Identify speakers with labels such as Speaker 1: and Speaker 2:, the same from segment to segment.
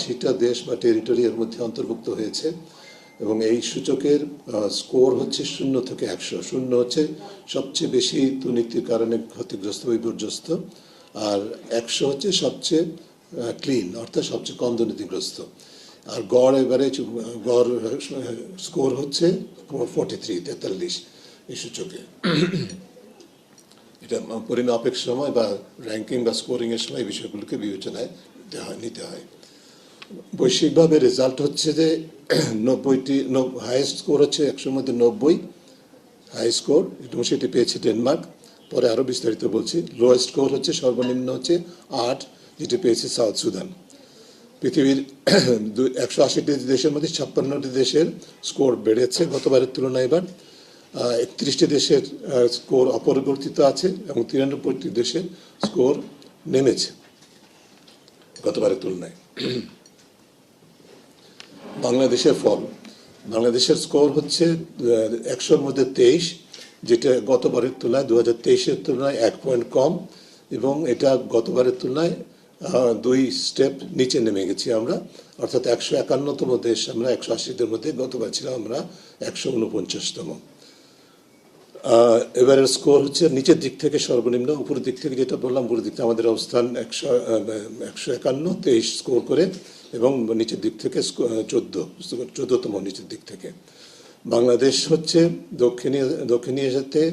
Speaker 1: 180টা দেশ বা টেরিটরি এর মধ্যে অন্তর্ভুক্ত হয়েছে এবং এই সূচকের স্কোর হচ্ছে 0 থেকে 100। 0 হচ্ছে সবচেয়ে বেশি দুর্নীতির কারণে ক্ষতিগ্রস্ত বিপর্যস্ত, আর 100 হচ্ছে সবচেয়ে ক্লিন অর্থাৎ সবচেয়ে কম দুর্নীতিগ্রস্ত। আর গড় এভারেজ গড় স্কোর হচ্ছে 43 এই সূচকে। এটা পরিমাপের সময় বা র্যাঙ্কিং বা স্কোরিংয়ের সময় এই বিষয়গুলোকে বিবেচনায় নিতে হয়। বৈশ্বিকভাবে রেজাল্ট হচ্ছে যে 90টি হাইয়েস্ট স্কোর হচ্ছে 100-র মধ্যে 90 হাই স্কোর, এবং সেটি পেয়েছে ডেনমার্ক। পরে আরও বিস্তারিত বলছি। লোয়েস্ট স্কোর হচ্ছে সর্বনিম্ন হচ্ছে 8, যেটি পেয়েছে সাউথ সুদান। পৃথিবীর 180টি দেশের মধ্যে 56টি দেশের স্কোর বেড়েছে গতবারের তুলনায়। এবার 31টি দেশের স্কোর অপরিবর্তিত আছে এবং 93টি দেশের স্কোর নেমেছে গতবারের তুলনায়। বাংলাদেশের ফল, বাংলাদেশের স্কোর হচ্ছে 100-র মধ্যে 23, যেটা গতবারের তুলনায় 2023-এর তুলনায় 1 পয়েন্ট কম, এবং এটা গতবারের তুলনায় 2 স্টেপ নিচে নেমে গেছি আমরা, অর্থাৎ 151তম দেশ আমরা 180দের মধ্যে, গতবার ছিলাম আমরা 149তম। এবারের স্কোর হচ্ছে নিচের দিক থেকে সর্বনিম্ন, উপরের দিক থেকে যেটা বললাম, উপরের দিক থেকে আমাদের অবস্থান 151, 23 স্কোর করে, এবং নিচের দিক থেকে 14তম নিচের দিক থেকে। বাংলাদেশ হচ্ছে দক্ষিণ এশিয়াতে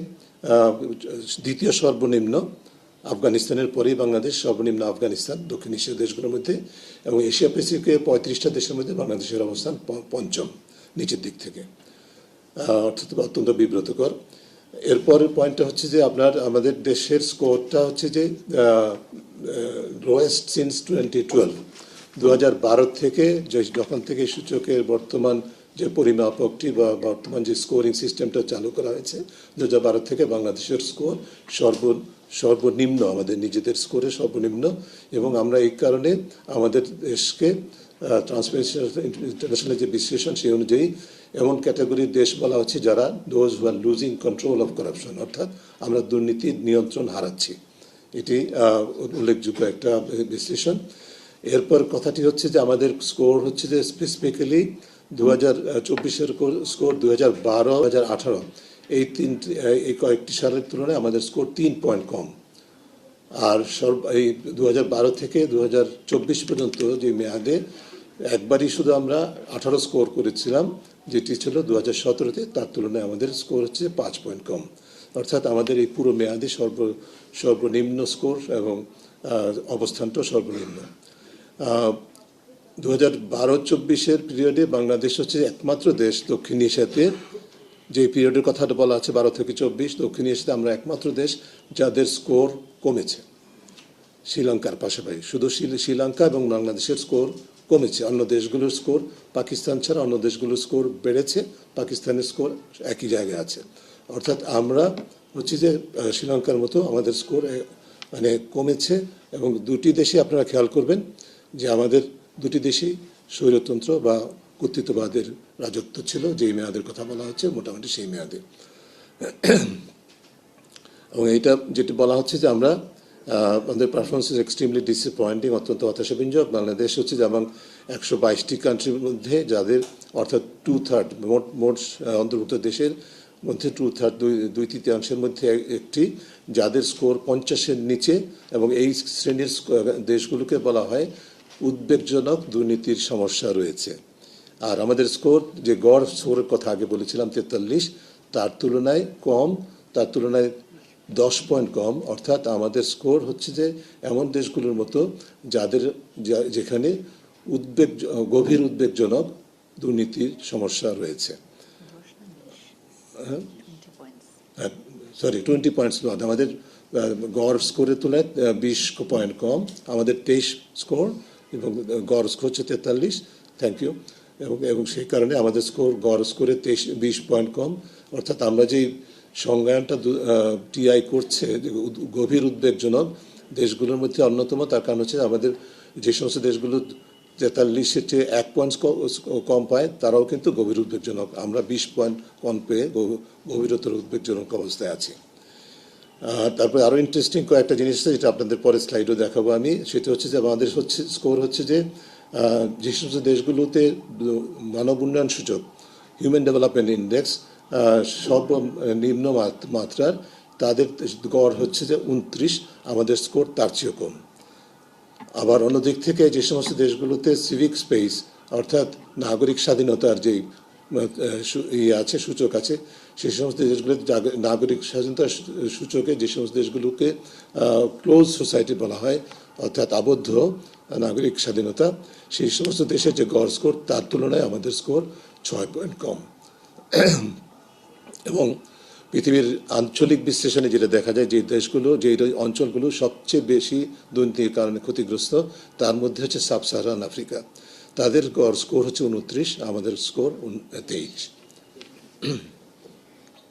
Speaker 1: দ্বিতীয় সর্বনিম্ন, আফগানিস্তানের পরেই বাংলাদেশ, সর্বনিম্ন আফগানিস্তান দক্ষিণ এশিয়ার দেশগুলোর মধ্যে, এবং এশিয়া প্যাসিফিকে 35টা দেশের মধ্যে বাংলাদেশের অবস্থান 5ম নিচের দিক থেকে, অর্থাৎ অত্যন্ত বিব্রতকর। এরপরের পয়েন্টটা হচ্ছে যে আমাদের দেশের স্কোরটা হচ্ছে যে লোয়েস্ট সিন্স 2012। 2012 থেকে যখন থেকে সূচকের বর্তমান যে পরিমাপকটি বা বর্তমান যে স্কোরিং সিস্টেমটা চালু করা হয়েছে, 2012 থেকে বাংলাদেশের স্কোর সর্বনিম্ন, আমাদের নিজেদের স্কোরে সর্বনিম্ন, এবং আমরা এই কারণে আমাদের দেশকে ট্রান্সপারেন্সি ইন্টারন্যাশনাল যে বিশ্লেষণ সেই অনুযায়ী এমন ক্যাটাগরির দেশ বলা হচ্ছে যারা those who R losing control of corruption, অর্থাৎ আমরা দুর্নীতির নিয়ন্ত্রণ হারাচ্ছি। এটি উল্লেখযোগ্য একটা বিশ্লেষণ। এরপর কথাটি হচ্ছে যে আমাদের স্কোর হচ্ছে যে স্পেসিফিক্যালি 2024-এর স্কোর 2012, 2018 এই কয়েকটি সালের তুলনায় আমাদের স্কোর 3 পয়েন্ট কম। আর এই 2012 থেকে 2024 পর্যন্ত যে মেয়াদে একবারই শুধু আমরা 18 স্কোর করেছিলাম, যেটি ছিল 2017-তে, তার তুলনায় আমাদের স্কোর হচ্ছে 5 পয়েন্ট কম। অর্থাৎ আমাদের এই পুরো মেয়াদে সর্বনিম্ন স্কোর এবং অবস্থানটাও সর্বনিম্ন। 2012-24-এর পিরিয়ডে বাংলাদেশ হচ্ছে একমাত্র দেশ দক্ষিণ এশিয়াতে, যে পিরিয়ডের কথাটা বলা আছে 12 থেকে 24, দক্ষিণ এশিয়াতে আমরা একমাত্র দেশ যাদের স্কোর কমেছে, শ্রীলঙ্কার পাশাপাশি। শুধু শ্রীলঙ্কা এবং বাংলাদেশের স্কোর কমেছে, অন্য দেশগুলোর স্কোর, পাকিস্তান ছাড়া অন্য দেশগুলোর স্কোর বেড়েছে, পাকিস্তানের স্কোর একই জায়গায় আছে। অর্থাৎ আমরা হচ্ছে যে শ্রীলঙ্কার মতো আমাদের স্কোর মানে কমেছে। এবং দুটি দেশে আপনারা খেয়াল করবেন যে আমাদের দুটি দেশেই স্বৈরতন্ত্র বা কর্তৃত্ববাদের রাজত্ব ছিল, যেই মেয়াদের কথা বলা হচ্ছে মোটামুটি সেই মেয়াদে। এবং এইটা যেটি বলা হচ্ছে যে আমাদের পারফরমেন্স ইজ এক্সট্রিমলি ডিসঅ্যাপয়েন্টিং, অত্যন্ত হতাশাব্যঞ্জক। বাংলাদেশ হচ্ছে যেমন 122টি কান্ট্রির মধ্যে, যাদের অর্থাৎ 2/3 মোট অন্তর্ভুক্ত দেশের মধ্যে 2/3, 2/3 মধ্যে একটি, যাদের স্কোর 50-এর নিচে, এবং এই শ্রেণীর দেশগুলোকে বলা হয় উদ্বেগজনক দুর্নীতির সমস্যা রয়েছে। আর আমাদের স্কোর, যে গড় স্কোরের কথা আগে বলেছিলাম 43, তার তুলনায় কম, তার তুলনায় 10 পয়েন্ট কম। অর্থাৎ আমাদের স্কোর হচ্ছে যে এমন দেশগুলোর মতো যেখানে গভীর উদ্বেগজনক দুর্নীতির সমস্যা রয়েছে। 20 পয়েন্টস নয়, আমাদের গড় স্কোরের তুলনায় 20 পয়েন্ট কম, আমাদের 23 স্কোর, এবং গড় স্কোর হচ্ছে 43। Thank you. এবং সেই কারণে আমাদের স্কোর গড় স্কোরে 20 পয়েন্ট কম। অর্থাৎ আমরা যেই সংজ্ঞানটা টিআই করছে গভীর উদ্বেগজনক দেশগুলোর মধ্যে অন্যতম, তার কারণ হচ্ছে আমাদের যে সমস্ত দেশগুলো 43-এর চেয়ে 1 পয়েন্ট কম পায়, তারাও কিন্তু গভীর উদ্বেগজনক। আমরা 20 পয়েন্ট কম পেয়ে গভীরতর উদ্বেগজনক অবস্থায় আছি। তারপরে আরও ইন্টারেস্টিং কয়েকটা জিনিস আছে, যেটা আপনাদের পরে স্লাইডও দেখাবো আমি। সেটা হচ্ছে যে আমাদের স্কোর হচ্ছে যে যে সমস্ত দেশগুলোতে মানব উন্নয়ন সূচক হিউম্যান ডেভেলপমেন্ট ইন্ডেক্স সব নিম্ন মাত্রার, তাদের গড় হচ্ছে যে 29, আমাদের স্কোর তার চেয়েও কম। আবার অন্যদিক থেকে যে সমস্ত দেশগুলোতে সিভিক স্পেস অর্থাৎ নাগরিক স্বাধীনতার যেই আছে সূচক আছে, সেই সমস্ত দেশগুলোতে নাগরিক স্বাধীনতার সূচকে যে সমস্ত দেশগুলোকে ক্লোজ সোসাইটি বলা হয়, অর্থাৎ আবদ্ধ নাগরিক স্বাধীনতা, সেই সমস্ত দেশের যে গড় স্কোর তার তুলনায় আমাদের স্কোর 6 পয়েন্ট কম। এবং পৃথিবীর আঞ্চলিক বিশ্লেষণে যেটা দেখা যায়, যে দেশগুলো যে অঞ্চলগুলো সবচেয়ে বেশি দুর্নীতির কারণে ক্ষতিগ্রস্ত, তার মধ্যে হচ্ছে সাব সাহারান আফ্রিকা। তাদের গড় স্কোর হচ্ছে 29, আমাদের স্কোর 23।